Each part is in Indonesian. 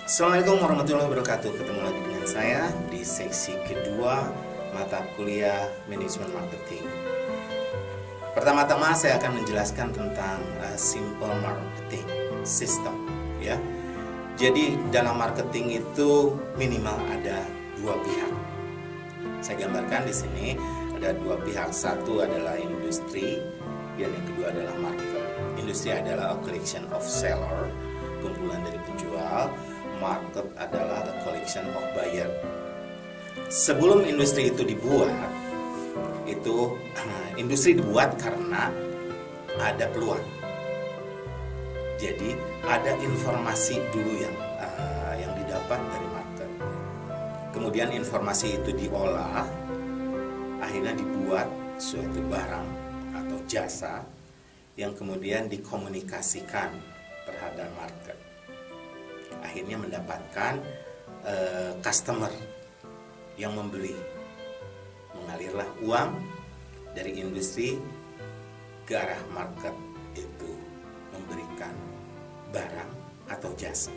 Assalamualaikum warahmatullahi wabarakatuh. Ketemu lagi dengan saya di seksi kedua mata kuliah Manajemen Marketing. Pertama-tama saya akan menjelaskan tentang simple marketing system, ya. Jadi dalam marketing itu minimal ada dua pihak. Saya gambarkan di sini ada dua pihak. Satu adalah industri dan yang kedua adalah market. Industri adalah a collection of seller, kumpulan dari penjual. Market adalah a collection of buyer. Sebelum industri itu dibuat, industri dibuat karena ada peluang. Jadi ada informasi dulu yang didapat dari market. Kemudian informasi itu diolah, akhirnya dibuat suatu barang atau jasa yang kemudian dikomunikasikan terhadap market. Akhirnya mendapatkan customer yang membeli. Mengalirlah uang dari industri ke arah market itu memberikan barang atau jasa.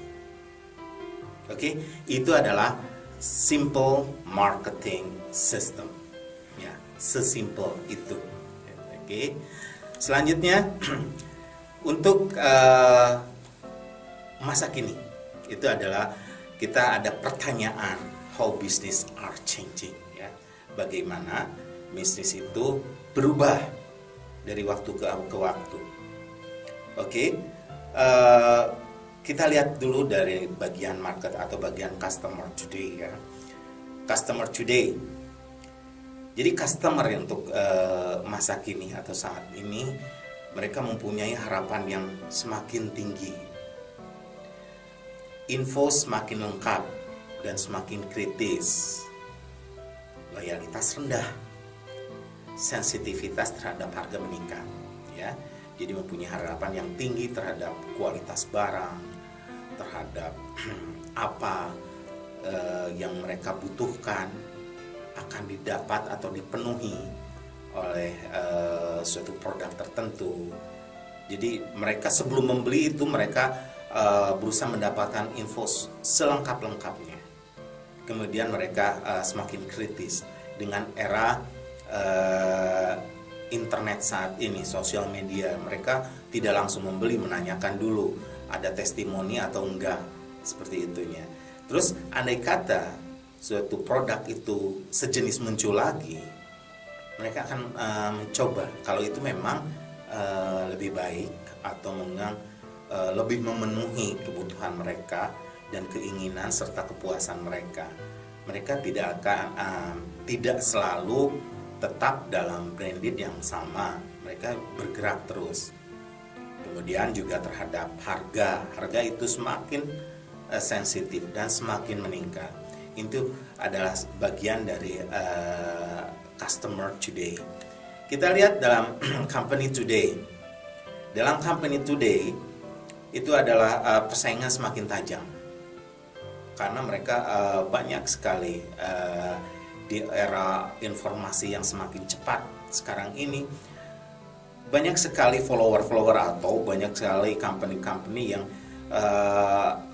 Oke, itu adalah simple marketing system. Ya, sesimpel itu. Oke. Selanjutnya untuk masa kini itu adalah kita ada pertanyaan how business are changing, ya. Bagaimana bisnis itu berubah dari waktu ke waktu. Oke. Kita lihat dulu dari bagian market atau bagian customer today, ya. Customer today. Jadi customer untuk masa kini atau saat ini mereka mempunyai harapan yang semakin tinggi. Info semakin lengkap dan semakin kritis. Loyalitas rendah. Sensitivitas terhadap harga meningkat, ya. Jadi mempunyai harapan yang tinggi terhadap kualitas barang, terhadap apa yang mereka butuhkan akan didapat atau dipenuhi oleh suatu produk tertentu. Jadi mereka sebelum membeli itu mereka berusaha mendapatkan info selengkap-lengkapnya. Kemudian mereka semakin kritis dengan era internet saat ini, sosial media. Mereka tidak langsung membeli, menanyakan dulu ada testimoni atau enggak, seperti itunya. Terus andai kata suatu produk itu sejenis muncul lagi, mereka akan mencoba kalau itu memang lebih baik atau memang lebih memenuhi kebutuhan mereka dan keinginan serta kepuasan mereka. Mereka tidak selalu tetap dalam branded yang sama. Mereka bergerak terus. Kemudian juga terhadap harga itu semakin sensitif dan semakin meningkat. Itu adalah bagian dari customer today. Kita lihat dalam company today. Dalam company today itu adalah persaingan semakin tajam karena mereka banyak sekali di era informasi yang semakin cepat sekarang ini, banyak sekali follower atau banyak sekali company yang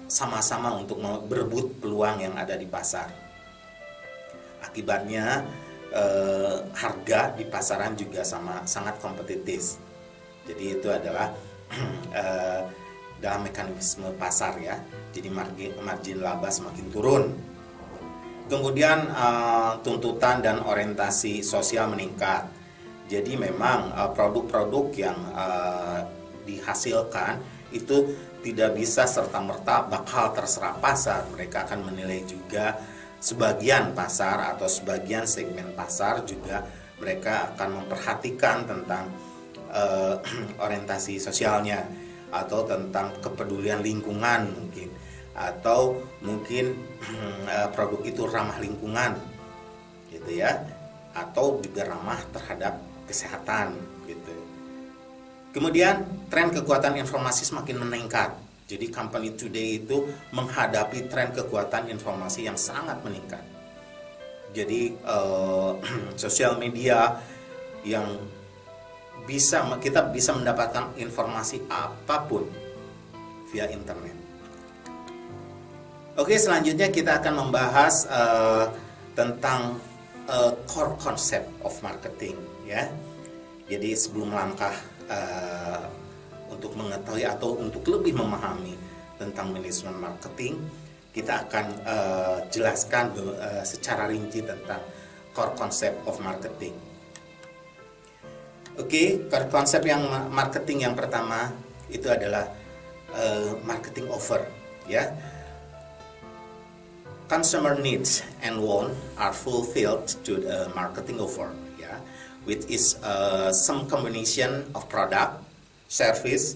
sama-sama untuk berebut peluang yang ada di pasar. Akibatnya harga di pasaran juga sangat kompetitif. Jadi itu adalah dalam mekanisme pasar, ya. Jadi margin laba semakin turun. Kemudian tuntutan dan orientasi sosial meningkat. Jadi memang produk-produk yang dihasilkan itu tidak bisa serta-merta bakal terserap pasar. Mereka akan menilai juga sebagian pasar atau sebagian segmen pasar juga mereka akan memperhatikan tentang orientasi sosialnya atau tentang kepedulian lingkungan mungkin, atau mungkin produk itu ramah lingkungan gitu, ya, atau juga ramah terhadap kesehatan gitu. Kemudian tren kekuatan informasi semakin meningkat. Jadi company today itu menghadapi tren kekuatan informasi yang sangat meningkat. Jadi sosial media yang kita bisa mendapatkan informasi apapun via internet. Oke, selanjutnya kita akan membahas tentang core concept of marketing, ya. Jadi sebelum melangkah untuk mengetahui atau untuk lebih memahami tentang manajemen marketing, kita akan jelaskan secara rinci tentang core concept of marketing. Oke, core concept yang marketing yang pertama itu adalah marketing offer, ya. Consumer needs and want are fulfilled to the marketing offer, yeah, which is some combination of product, service,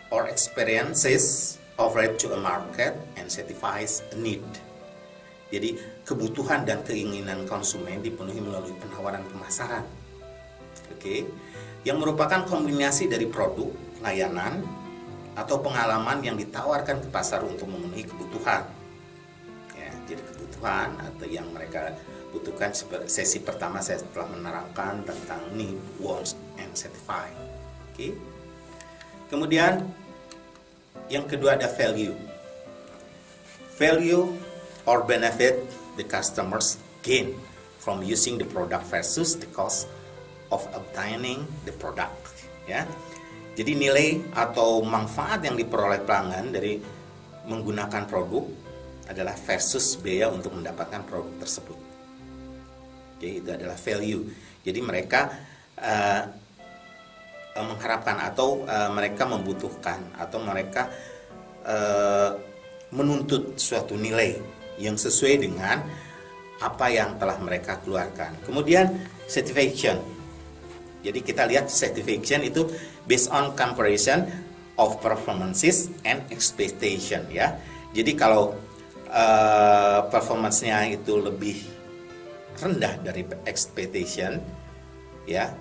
or experiences offered to a market and satisfies a need. Jadi kebutuhan dan keinginan konsumen dipenuhi melalui penawaran pemasaran, oke, yang merupakan kombinasi dari produk, layanan, atau pengalaman yang ditawarkan ke pasar untuk memenuhi kebutuhan. Jadi kebutuhan atau yang mereka butuhkan. Sesi pertama saya telah menerangkan tentang need, wants, and satisfy. Oke. Kemudian yang kedua ada value. Value or benefit the customers gain from using the product versus the cost of obtaining the product. Ya. Jadi nilai atau manfaat yang diperoleh pelanggan dari menggunakan produk adalah versus biaya untuk mendapatkan produk tersebut. Oke, itu adalah value. Jadi mereka mengharapkan atau mereka membutuhkan atau mereka menuntut suatu nilai yang sesuai dengan apa yang telah mereka keluarkan. Kemudian satisfaction. Jadi kita lihat satisfaction itu based on comparison of performances and expectation, ya. Jadi kalau performance-nya itu lebih rendah dari expectation, ya,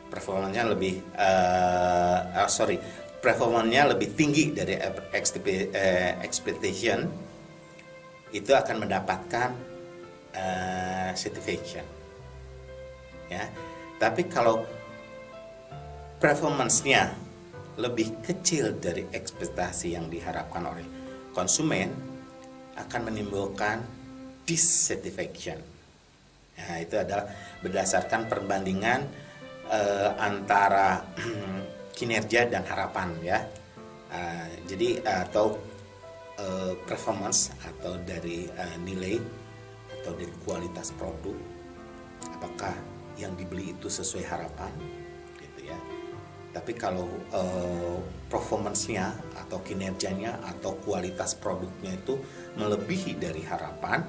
performance-nya lebih performance-nya lebih tinggi dari expectation, itu akan mendapatkan satisfaction, ya. Tapi kalau performance-nya lebih kecil dari ekspektasi yang diharapkan oleh konsumen, akan menimbulkan dissatisfaction. Nah, itu adalah berdasarkan perbandingan antara kinerja dan harapan, ya. Jadi atau performance atau dari nilai atau dari kualitas produk, apakah yang dibeli itu sesuai harapan, gitu, ya. Tapi kalau performance-nya atau kinerjanya atau kualitas produknya itu melebihi dari harapan,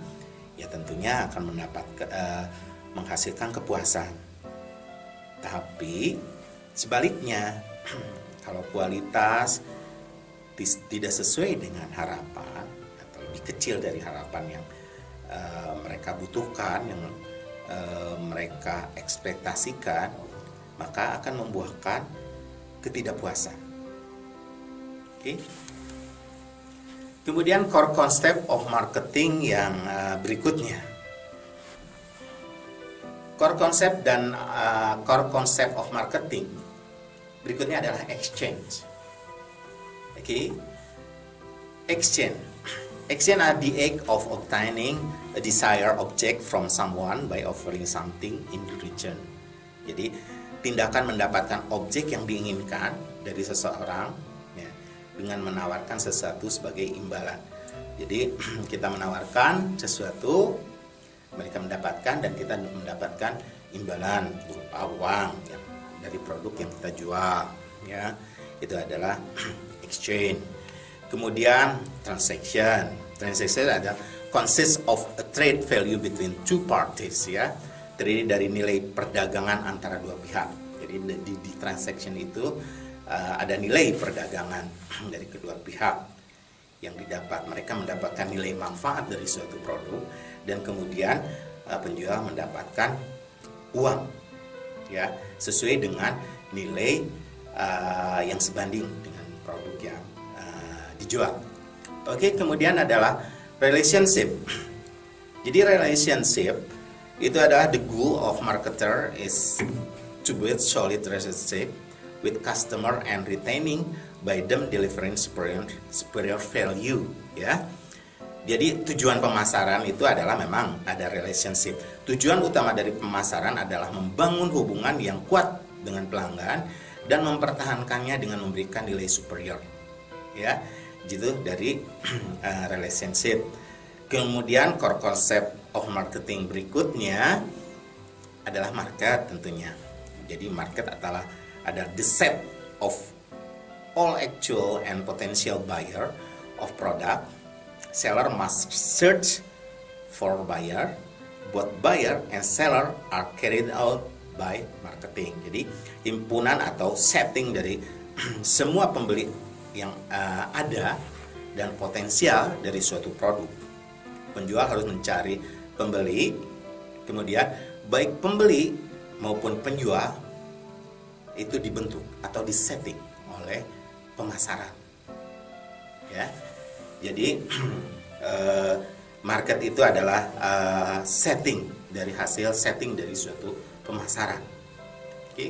ya tentunya akan menghasilkan kepuasan. Tapi sebaliknya, kalau kualitas tidak sesuai dengan harapan atau lebih kecil dari harapan yang mereka butuhkan, yang mereka ekspektasikan, maka akan membuahkan ketidakpuasan. Oke. Kemudian core concept of marketing yang berikutnya. Core concept dan core concept of marketing berikutnya adalah exchange. Oke. Exchange. Exchange are the act of obtaining a desired object from someone by offering something in return. Jadi tindakan mendapatkan objek yang diinginkan dari seseorang, ya, dengan menawarkan sesuatu sebagai imbalan. Jadi kita menawarkan sesuatu, mereka mendapatkan, dan kita mendapatkan imbalan berupa uang, ya, dari produk yang kita jual, ya. Itu adalah exchange. Kemudian transaction. Transaction adalah consists of a trade value between two parties, ya. Terdiri dari nilai perdagangan antara dua pihak. Jadi di transaction itu ada nilai perdagangan dari kedua pihak yang didapat. Mereka mendapatkan nilai manfaat dari suatu produk, dan kemudian penjual mendapatkan uang, ya, sesuai dengan nilai yang sebanding dengan produk yang dijual. Oke, kemudian adalah relationship. Jadi relationship itu adalah the goal of marketer is to build solid relationship with customer and retaining by them delivering superior value, ya. Jadi tujuan pemasaran itu adalah memang ada relationship. Tujuan utama dari pemasaran adalah membangun hubungan yang kuat dengan pelanggan dan mempertahankannya dengan memberikan nilai superior. Ya, gitu dari relationship. Kemudian core concept of marketing berikutnya adalah market tentunya. Jadi market adalah the set of all actual and potential buyer of product. Seller must search for buyer. Both buyer and seller are carried out by marketing. Jadi himpunan atau setting dari semua pembeli yang ada dan potensial dari suatu produk. Penjual harus mencari pembeli, kemudian baik pembeli maupun penjual itu dibentuk atau disetting oleh pemasaran. Ya. Jadi market itu adalah setting dari hasil setting dari suatu pemasaran. Oke.